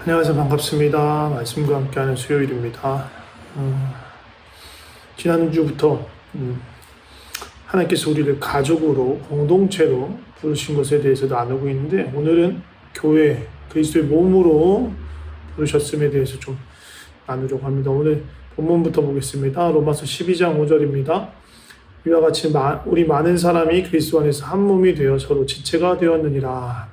안녕하세요. 반갑습니다. 말씀과 함께하는 수요일입니다. 지난주부터 하나님께서 우리를 가족으로, 공동체로 부르신 것에 대해서 나누고 있는데, 오늘은 교회, 그리스도의 몸으로 부르셨음에 대해서 좀 나누려고 합니다. 오늘 본문부터 보겠습니다. 로마서 12장 5절입니다. 이와 같이 우리 많은 사람이 그리스도 안에서 한 몸이 되어 서로 지체가 되었느니라.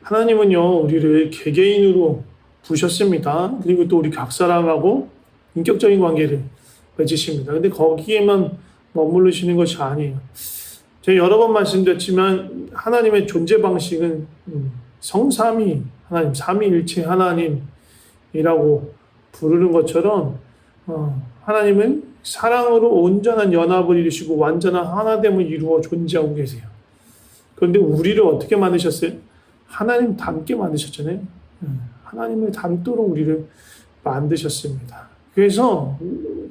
하나님은요, 우리를 개개인으로 부르셨습니다. 그리고 또 우리 각 사람하고 인격적인 관계를 맺으십니다. 근데 거기에만 머무르시는 것이 아니에요. 제가 여러 번 말씀드렸지만 하나님의 존재 방식은 성삼위 하나님, 삼위일체 하나님이라고 부르는 것처럼 하나님은 사랑으로 온전한 연합을 이루시고 완전한 하나됨을 이루어 존재하고 계세요. 그런데 우리를 어떻게 만드셨어요? 하나님 닮게 만드셨잖아요. 하나님을 닮도록 우리를 만드셨습니다. 그래서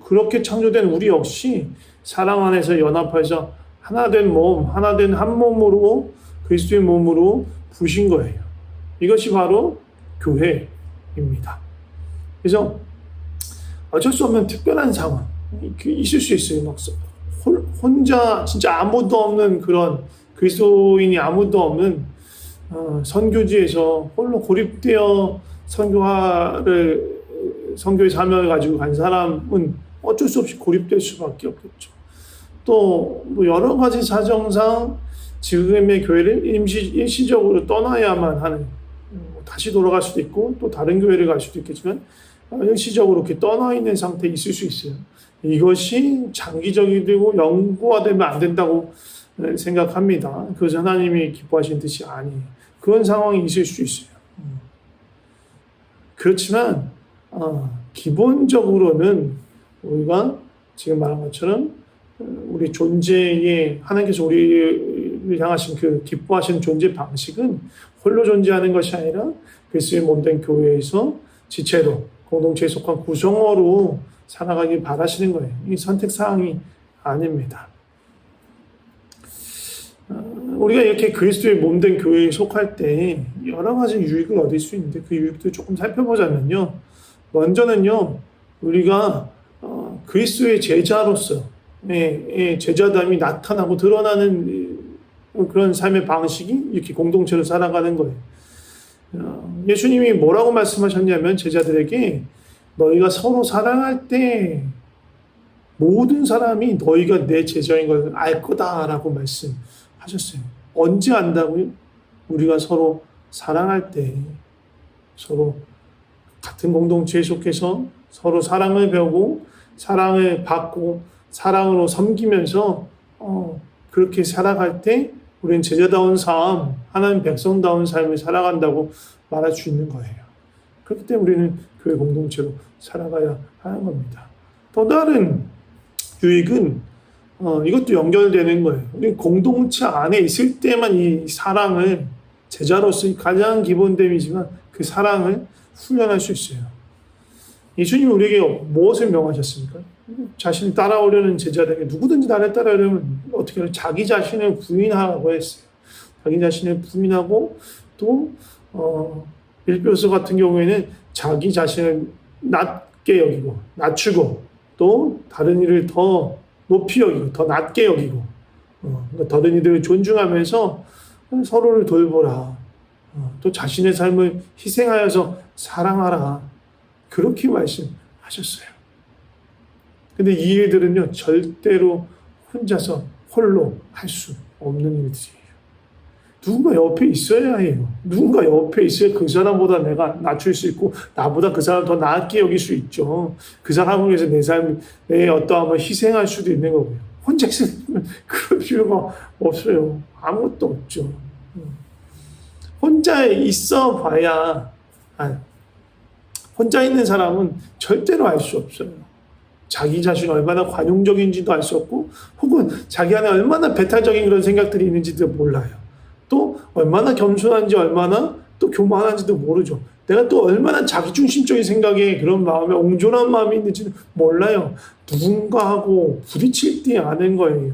그렇게 창조된 우리 역시 사랑 안에서 연합해서 하나된 몸, 하나된 한 몸으로 그리스도의 몸으로 부신 거예요. 이것이 바로 교회입니다. 그래서 어쩔 수 없는 특별한 상황 있을 수 있어요. 막 혼자 진짜 아무도 없는 그런 그리스도인이 아무도 없는 선교지에서 홀로 고립되어 선교의 사명을 가지고 간 사람은 어쩔 수 없이 고립될 수밖에 없겠죠. 또 뭐 여러 가지 사정상 지금의 교회를 일시적으로 떠나야만 하는, 다시 돌아갈 수도 있고 또 다른 교회를 갈 수도 있겠지만 일시적으로 이렇게 떠나 있는 상태에 있을 수 있어요. 이것이 장기적이고 영구화되면 안 된다고 생각합니다. 그것은 하나님이 기뻐하시는 뜻이 아니에요. 그런 상황이 있을 수 있어요. 그렇지만 기본적으로는 우리가 지금 말한 것처럼 우리 존재에 하나님께서 우리를 향하신 그 기뻐하시는 존재 방식은 홀로 존재하는 것이 아니라 그리스도의 몸된 교회에서 지체로 공동체에 속한 구성원으로 살아가길 바라시는 거예요. 이 선택사항이 아닙니다. 우리가 이렇게 그리스도의 몸된 교회에 속할 때 여러 가지 유익을 얻을 수 있는데 그 유익도 조금 살펴보자면요. 먼저는요, 우리가 그리스도의 제자로서 제자담이 나타나고 드러나는 그런 삶의 방식이 이렇게 공동체로 살아가는 거예요. 예수님이 뭐라고 말씀하셨냐면 제자들에게 너희가 서로 사랑할 때 모든 사람이 너희가 내 제자인 걸 알 거다라고 말씀하셨어요. 언제 안다고요? 우리가 서로 사랑할 때, 서로 같은 공동체에 속해서 서로 사랑을 배우고 사랑을 받고 사랑으로 섬기면서 그렇게 살아갈 때 우리는 제자다운 삶, 하나님 백성다운 삶을 살아간다고 말할 수 있는 거예요. 그렇기 때문에 우리는 교회 공동체로 살아가야 하는 겁니다. 또 다른 유익은 이것도 연결되는 거예요. 우리 공동체 안에 있을 때만 이 사랑을, 제자로서의 가장 기본됨이지만 그 사랑을 훈련할 수 있어요. 예수님이 우리에게 무엇을 명하셨습니까? 자신을 따라오려는 제자들에게 누구든지 나를 따라오려면 어떻게 해요? 자기 자신을 부인하라고 했어요. 자기 자신을 부인하고 또 빌보서 같은 경우에는 자기 자신을 낮게 여기고 낮추고 또 다른 이를 더 높이 여기고 더 낮게 여기고 그러니까 다른 이들을 존중하면서 서로를 돌보라. 또 자신의 삶을 희생하여서 사랑하라. 그렇게 말씀하셨어요. 근데 이 일들은요, 절대로 혼자서 홀로 할 수 없는 일들이에요. 누군가 옆에 있어야 해요. 누군가 옆에 있어야 그 사람보다 내가 낮출 수 있고 나보다 그 사람 더 낮게 여길 수 있죠. 그 사람을 위해서 내 어떠함을 희생할 수도 있는 거고요. 혼자 있으면 그럴 필요가 없어요. 아무것도 없죠. 혼자 있어 봐야, 혼자 있는 사람은 절대로 알 수 없어요. 자기 자신이 얼마나 관용적인지도 알 수 없고 혹은 자기 안에 얼마나 배탈적인 그런 생각들이 있는지도 몰라요. 또 얼마나 겸손한지 얼마나 또 또 교만한지도 모르죠. 내가 또 얼마나 자기중심적인 생각에 그런 마음에 옹졸한 마음이 있는지는 몰라요. 누군가하고 부딪힐 때 아는 거예요.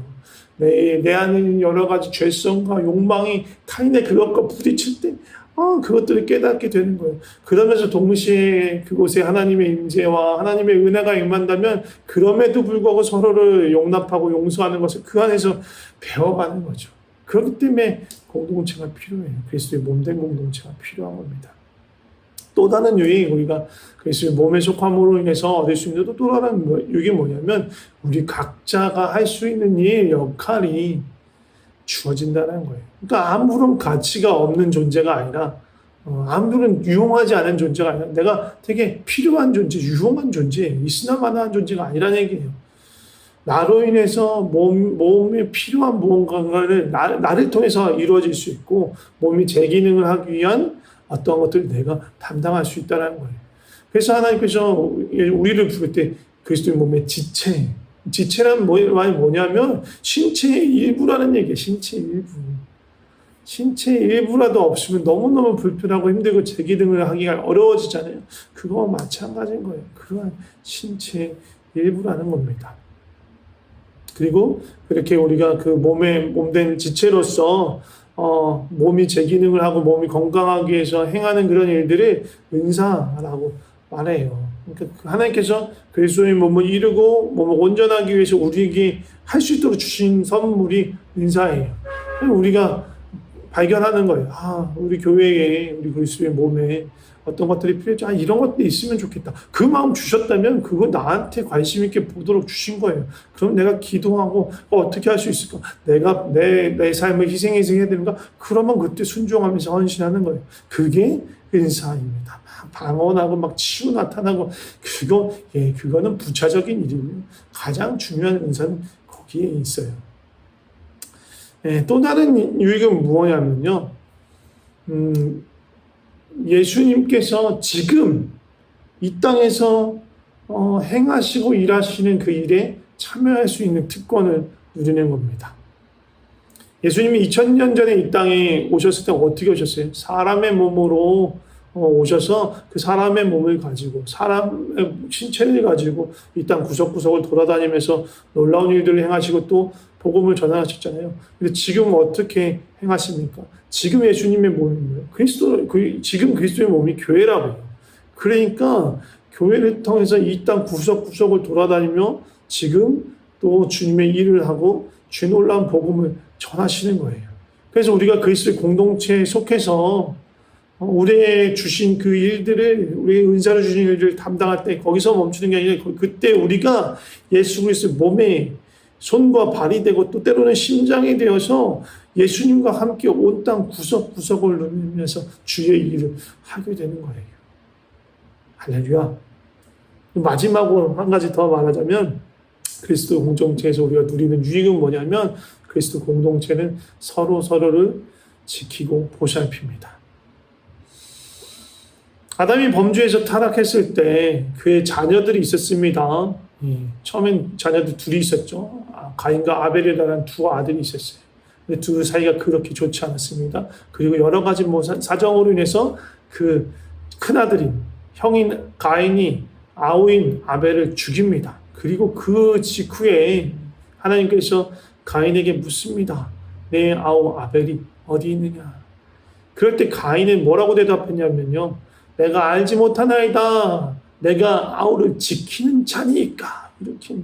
내 안에 있는 여러 가지 죄성과 욕망이 타인의 그것과 부딪힐 때 그것들을 깨닫게 되는 거예요. 그러면서 동시에 그곳에 하나님의 임재와 하나님의 은혜가 임한다면 그럼에도 불구하고 서로를 용납하고 용서하는 것을 그 안에서 배워가는 거죠. 그렇기 때문에 공동체가 필요해요. 그리스도의 몸된 공동체가 필요한 겁니다. 또 다른 유익, 우리가 그리스도의 몸에 속함으로 인해서 얻을 수 있는 또 다른 유익이 뭐냐면 우리 각자가 할 수 있는 일, 역할이 주어진다는 거예요. 그러니까 아무런 가치가 없는 존재가 아니라 아무런 유용하지 않은 존재가 아니라 내가 되게 필요한 존재, 유용한 존재, 있으나마나한 존재가 아니라는 얘기예요. 나로 인해서 몸에 필요한 무언가를 나를 통해서 이루어질 수 있고 몸이 제 기능을 하기 위한 어떤 것들을 내가 담당할 수 있다는 거예요. 그래서 하나님께서 우리를 부를 때 그리스도의 몸의 지체란 말이 뭐냐면 신체의 일부라는 얘기예요. 신체의 일부. 신체의 일부라도 없으면 너무너무 불편하고 힘들고 제 기능을 하기가 어려워지잖아요. 그거와 마찬가지인 거예요. 그러한 신체의 일부라는 겁니다. 그리고 그렇게 우리가 그 몸된 지체로서 몸이 제 기능을 하고 몸이 건강하기 위해서 행하는 그런 일들을 은사라고 말해요. 그러니까 하나님께서 그리스도의 몸을 이루고 몸을 온전하기 위해서 우리에게 할 수 있도록 주신 선물이 은사예요. 우리가 발견하는 거예요. 우리 교회에 우리 그리스도의 몸에 어떤 것들이 필요하지? 이런 것들이 있으면 좋겠다. 그 마음 주셨다면 그거 나한테 관심 있게 보도록 주신 거예요. 그럼 내가 기도하고 어떻게 할 수 있을까? 내가 내 삶을 희생해서 해야 되는가? 그러면 그때 순종하면서 헌신하는 거예요. 그게 은사입니다. 막 방언하고 막 치유 나타나고 그거는 부차적인 일이고요. 가장 중요한 은사는 거기에 있어요. 또 다른 유익은 무엇이냐면요. 예수님께서 지금 이 땅에서 행하시고 일하시는 그 일에 참여할 수 있는 특권을 누리는 겁니다. 예수님이 2000년 전에 이 땅에 오셨을 때 어떻게 오셨어요? 사람의 몸으로 오셔서 그 사람의 몸을 가지고 사람의 신체를 가지고 이 땅 구석구석을 돌아다니면서 놀라운 일들을 행하시고 또 복음을 전하셨잖아요. 근데 지금 어떻게 행하십니까? 지금 예수님의 몸이 뭐예요? 지금 그리스도의 몸이 교회라고요. 그러니까 교회를 통해서 이 땅 구석구석을 돌아다니며 지금 또 주님의 일을 하고 주 놀라운 복음을 전하시는 거예요. 그래서 우리가 그리스도의 공동체에 속해서 우리의 주신 그 일들을, 우리의 은사를 주신 일들을 담당할 때 거기서 멈추는 게 아니라 그때 우리가 예수 그리스도의 몸에 손과 발이 되고 또 때로는 심장이 되어서 예수님과 함께 온 땅 구석구석을 누리면서 주의 일을 하게 되는 거예요. 할렐루야. 마지막으로 한 가지 더 말하자면 그리스도 공동체에서 우리가 누리는 유익은 뭐냐면 그리스도 공동체는 서로를 지키고 보살핍니다. 아담이 범죄에서 타락했을 때 그의 자녀들이 있었습니다. 처음엔 자녀들 둘이 있었죠. 가인과 아벨이라는 두 아들이 있었어요. 근데 두 사이가 그렇게 좋지 않았습니다. 그리고 여러 가지 사정으로 인해서 그 큰아들인 형인 가인이 아우인 아벨을 죽입니다. 그리고 그 직후에 하나님께서 가인에게 묻습니다. 내 아우 아벨이 어디 있느냐? 그럴 때 가인은 뭐라고 대답했냐면요. 내가 알지 못하나이다. 내가 아우를 지키는 자니까. 이렇게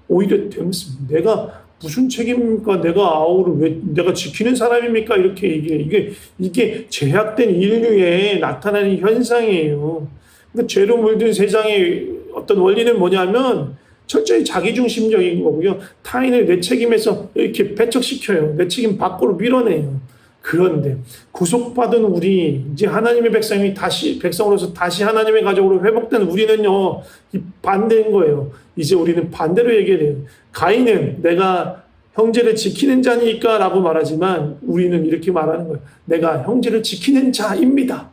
오히려 되면서 내가 무슨 책임입니까? 내가 아우를 왜 내가 지키는 사람입니까? 이렇게 이게 제약된 인류에 나타나는 현상이에요. 그러니까 죄로 물든 세상의 어떤 원리는 뭐냐면 철저히 자기중심적인 거고요. 타인을 내 책임에서 이렇게 배척시켜요. 내 책임 밖으로 밀어내요. 그런데 구속받은 우리 이제 하나님의 백성으로서 다시 하나님의 가족으로 회복된 우리는요, 이 반대인 거예요. 이제 우리는 반대로 얘기해야 돼요. 가인은 내가 형제를 지키는 자니까 라고 말하지만 우리는 이렇게 말하는 거예요. 내가 형제를 지키는 자입니다.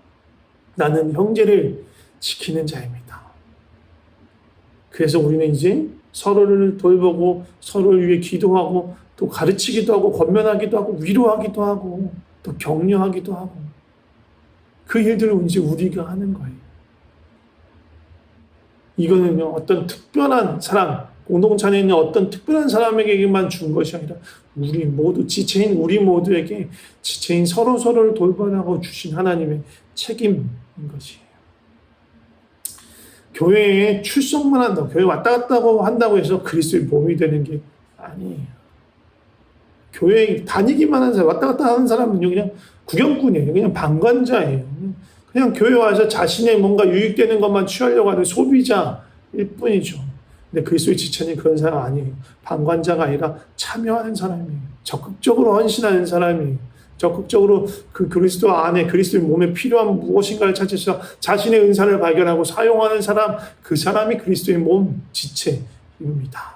나는 형제를 지키는 자입니다. 그래서 우리는 이제 서로를 돌보고 서로를 위해 기도하고 또 가르치기도 하고 권면하기도 하고 위로하기도 하고 또 격려하기도 하고 그 일들을 이제 우리가 하는 거예요. 이거는요, 어떤 특별한 사람, 공동체 안에 있는 어떤 특별한 사람에게만 준 것이 아니라 우리 모두, 지체인 우리 모두에게 지체인 서로서로를 돌봐라고 주신 하나님의 책임인 것이에요. 교회에 출석만 한다고, 교회 왔다 갔다 한다고 해서 그리스도의 몸이 되는 게 아니에요. 교회에 다니기만 하는 사람, 왔다 갔다 하는 사람은요, 그냥 구경꾼이에요. 그냥 방관자예요. 그냥 교회 와서 자신의 뭔가 유익되는 것만 취하려고 하는 소비자일 뿐이죠. 근데 그리스도의 지체는 그런 사람 아니에요. 방관자가 아니라 참여하는 사람이에요. 적극적으로 헌신하는 사람이에요. 적극적으로 그 그리스도 안에, 그리스도의 몸에 필요한 무엇인가를 찾아서 자신의 은사를 발견하고 사용하는 사람, 그 사람이 그리스도의 몸 지체입니다.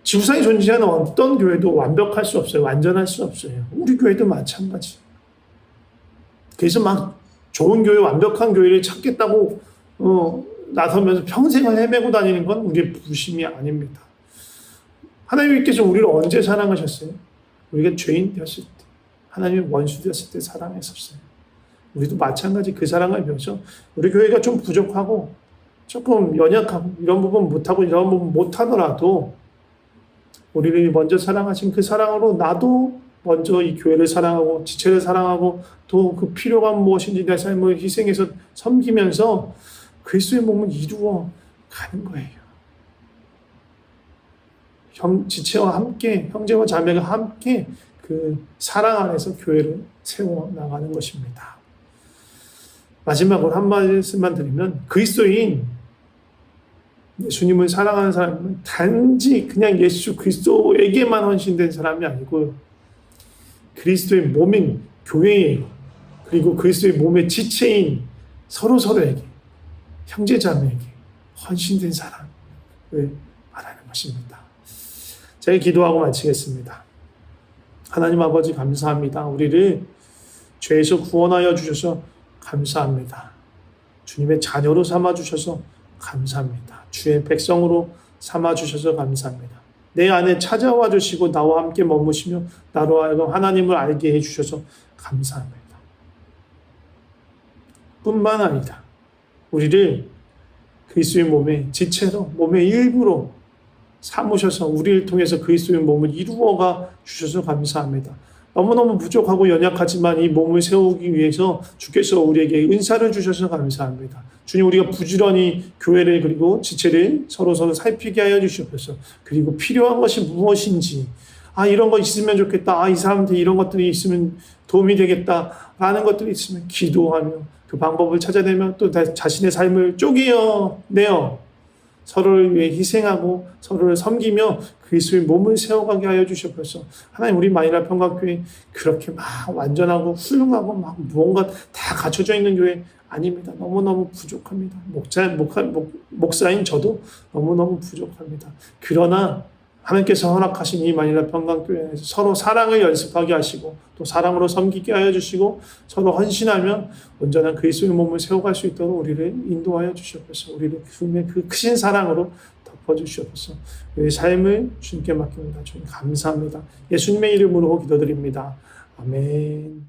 지구상에 존재하는 어떤 교회도 완벽할 수 없어요. 완전할 수 없어요. 우리 교회도 마찬가지. 그래서 막 좋은 교회, 완벽한 교회를 찾겠다고 나서면서 평생을 헤매고 다니는 건 우리의 부심이 아닙니다. 하나님께서 우리를 언제 사랑하셨어요? 우리가 죄인 되었을 때, 하나님의 원수 되었을 때 사랑했었어요. 우리도 마찬가지 그 사랑을 배워서 우리 교회가 좀 부족하고 조금 연약하고 이런 부분 못하고 이런 부분 못하더라도 우리를 먼저 사랑하신 그 사랑으로 나도 먼저 이 교회를 사랑하고 지체를 사랑하고 또 그 필요가 무엇인지 내 삶을 희생해서 섬기면서 그리스도의 몸을 이루어 가는 거예요. 지체와 함께, 형제와 자매가 함께 그 사랑 안에서 교회를 세워 나가는 것입니다. 마지막으로 한 말씀만 드리면, 그리스도인 예수님을 사랑하는 사람은 단지 그냥 예수 그리스도에게만 헌신된 사람이 아니고 그리스도의 몸인 교회에, 그리고 그리스도의 몸의 지체인 서로서로에게, 형제자매에게 헌신된 사람을 말하는 것입니다. 제가 기도하고 마치겠습니다. 하나님 아버지 감사합니다. 우리를 죄에서 구원하여 주셔서 감사합니다. 주님의 자녀로 삼아주셔서 감사합니다. 주의 백성으로 삼아주셔서 감사합니다. 내 안에 찾아와 주시고 나와 함께 머무시며 나로 하여금 하나님을 알게 해주셔서 감사합니다. 뿐만 아니라 우리를 그리스도의 몸의 지체로, 몸의 일부로 삼으셔서 우리를 통해서 그리스도의 몸을 이루어가 주셔서 감사합니다. 너무너무 부족하고 연약하지만 이 몸을 세우기 위해서 주께서 우리에게 은사를 주셔서 감사합니다. 주님, 우리가 부지런히 교회를 그리고 지체를 서로서로 살피게 하여 주시옵소서. 그리고 필요한 것이 무엇인지, 이런 거 있으면 좋겠다, 이 사람한테 이런 것들이 있으면 도움이 되겠다라는 것들이 있으면 기도하며 그 방법을 찾아내며 또 자신의 삶을 쪼개어내어 서로를 위해 희생하고 서로를 섬기며 그리스도의 몸을 세워가게 하여 주시옵소서. 하나님, 우리 마이라 평강교회 그렇게 막 완전하고 훌륭하고 막 무언가 다 갖춰져 있는 교회 아닙니다. 너무너무 부족합니다. 목사인 저도 너무너무 부족합니다. 그러나 하나님께서 허락하신 이 마닐라 평강교회에서 서로 사랑을 연습하게 하시고 또 사랑으로 섬기게 하여 주시고 서로 헌신하며 온전한 그리스도의 몸을 세워갈 수 있도록 우리를 인도하여 주시옵소서. 우리를 주님의 그 크신 사랑으로 덮어주시옵소서. 우리의 삶을 주님께 맡깁니다. 주님 감사합니다. 예수님의 이름으로 기도드립니다. 아멘.